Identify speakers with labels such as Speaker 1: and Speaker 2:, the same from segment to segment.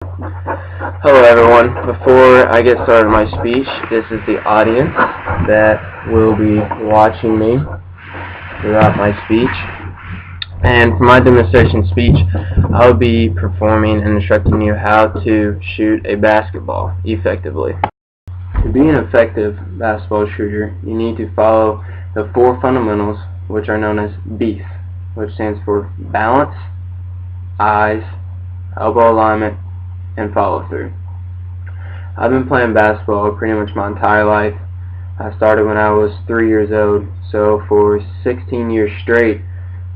Speaker 1: Hello everyone. Before I get started my speech, this is the audience that will be watching me throughout my speech. And for my demonstration speech, I'll be performing and instructing you how to shoot a basketball effectively. To be an effective basketball shooter, you need to follow the four fundamentals, which are known as BEEF, which stands for balance, eyes, elbow alignment, and follow through. I've been playing basketball pretty much my entire life. I started when I was 3 years old, so for 16 years straight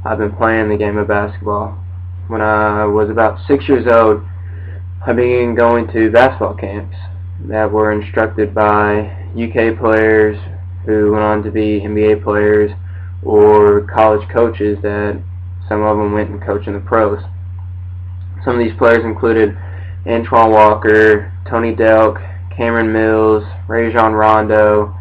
Speaker 1: I've been playing the game of basketball. When I was about 6 years old, I began going to basketball camps that were instructed by UK players who went on to be NBA players, or college coaches that some of them went and coached in the pros. Some of these players included Antoine Walker, Tony Delk, Cameron Mills, Rajon Rondo.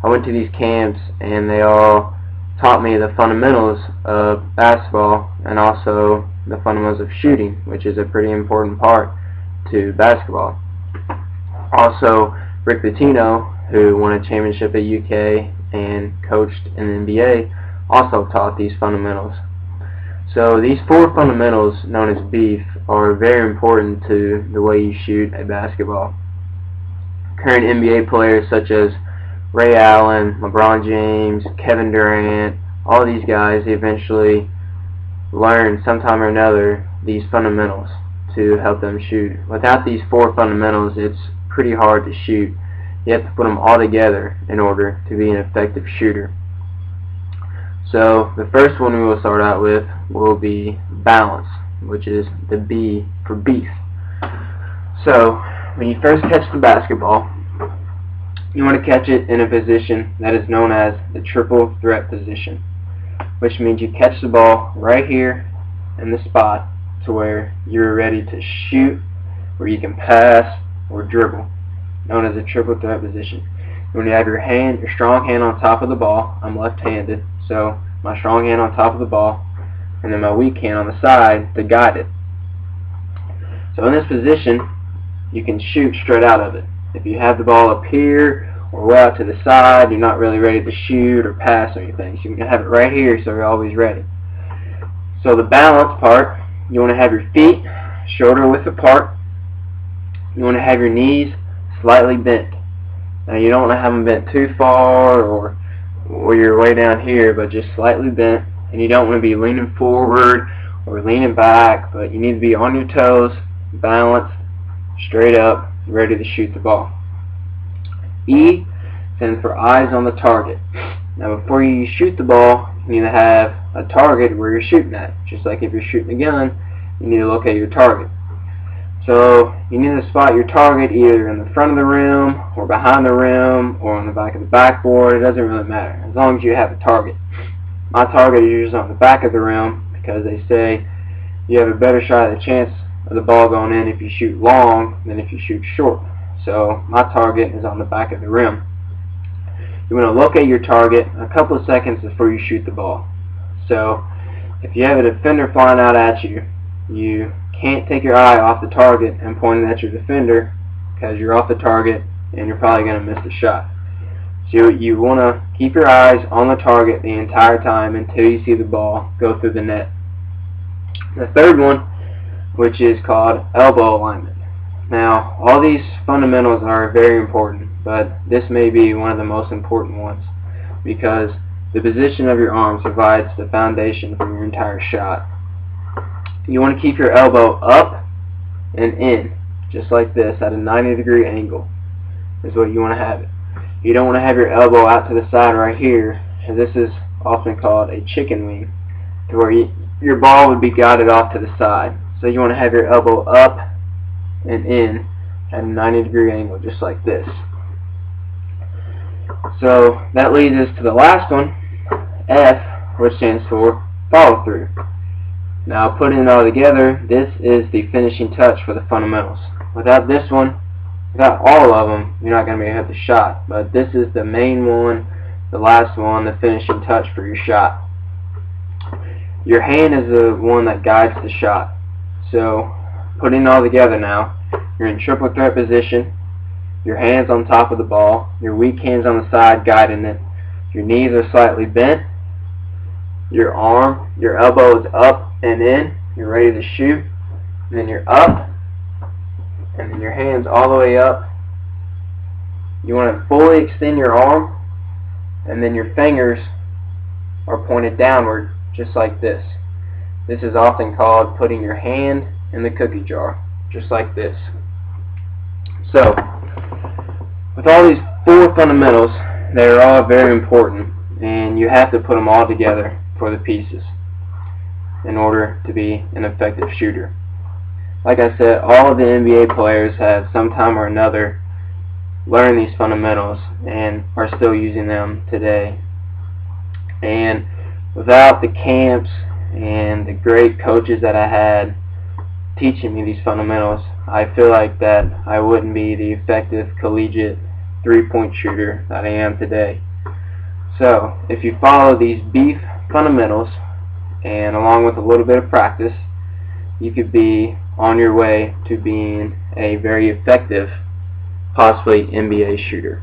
Speaker 1: I went to these camps and they all taught me the fundamentals of basketball and also the fundamentals of shooting, which is a pretty important part to basketball. Also, Rick Pitino, who won a championship at UK and coached in the NBA, also taught these fundamentals. So these four fundamentals, known as BEEF, are very important to the way you shoot a basketball. Current NBA players such as Ray Allen, LeBron James, Kevin Durant, all these guys eventually learn sometime or another these fundamentals to help them shoot. Without these four fundamentals, it's pretty hard to shoot. You have to put them all together in order to be an effective shooter. So the first one we will start out with will be balance, which is the B for BEEF. So when you first catch the basketball, you want to catch it in a position that is known as the triple threat position, which means you catch the ball right here in the spot to where you're ready to shoot, where you can pass or dribble, known as a triple threat position. When you have your strong hand on top of the ball, I'm left-handed, so my strong hand on top of the ball, and then my weak hand on the side to guide it. So in this position, you can shoot straight out of it. If you have the ball up here or way out to the side, you're not really ready to shoot or pass or anything. So you can have it right here so you're always ready. So the balance part, you want to have your feet shoulder width apart. You want to have your knees slightly bent. Now you don't want to have them bent too far or you're way down here, but just slightly bent. And you don't want to be leaning forward or leaning back, but you need to be on your toes, balanced, straight up, ready to shoot the ball. E stands for eyes on the target. Now before you shoot the ball, you need to have a target where you're shooting at. Just like if you're shooting a gun, you need to locate your target. So you need to spot your target either in the front of the rim or behind the rim or on the back of the backboard. It doesn't really matter as long as you have a target. My target is usually on the back of the rim because they say you have a better shot at the chance of the ball going in if you shoot long than if you shoot short. So my target is on the back of the rim. You want to locate your target a couple of seconds before you shoot the ball. So if you have a defender flying out at you, you can't take your eye off the target and point it at your defender because you're off the target and you're probably going to miss the shot. So you want to keep your eyes on the target the entire time until you see the ball go through the net. The third one, which is called elbow alignment. Now all these fundamentals are very important, but this may be one of the most important ones because the position of your arms provides the foundation for your entire shot. You want to keep your elbow up and in, just like this, at a 90-degree angle is what you want to have it. You don't want to have your elbow out to the side right here, and this is often called a chicken wing, to where your ball would be guided off to the side. So you want to have your elbow up and in at a 90-degree angle, just like this. So that leads us to the last one, F, which stands for follow through. Now putting it all together, this is the finishing touch for the fundamentals. Without this one, without all of them, you're not going to be able to hit the shot. But this is the main one, the last one, the finishing touch for your shot. Your hand is the one that guides the shot. So putting it all together now, you're in triple threat position, your hands on top of the ball, your weak hands on the side guiding it, your knees are slightly bent, your elbow is up and in, you're ready to shoot, and then you're up, and then your hands all the way up. You want to fully extend your arm, and then your fingers are pointed downward, just like this. This is often called putting your hand in the cookie jar, just like this. So, with all these 4 fundamentals, they're all very important, and you have to put them all together for the pieces in order to be an effective shooter. Like I said, all of the NBA players have sometime or another learned these fundamentals and are still using them today. And without the camps and the great coaches that I had teaching me these fundamentals, I feel like that I wouldn't be the effective collegiate three-point shooter that I am today. So if you follow these beef fundamentals, and along with a little bit of practice, you could be on your way to being a very effective, possibly NBA shooter.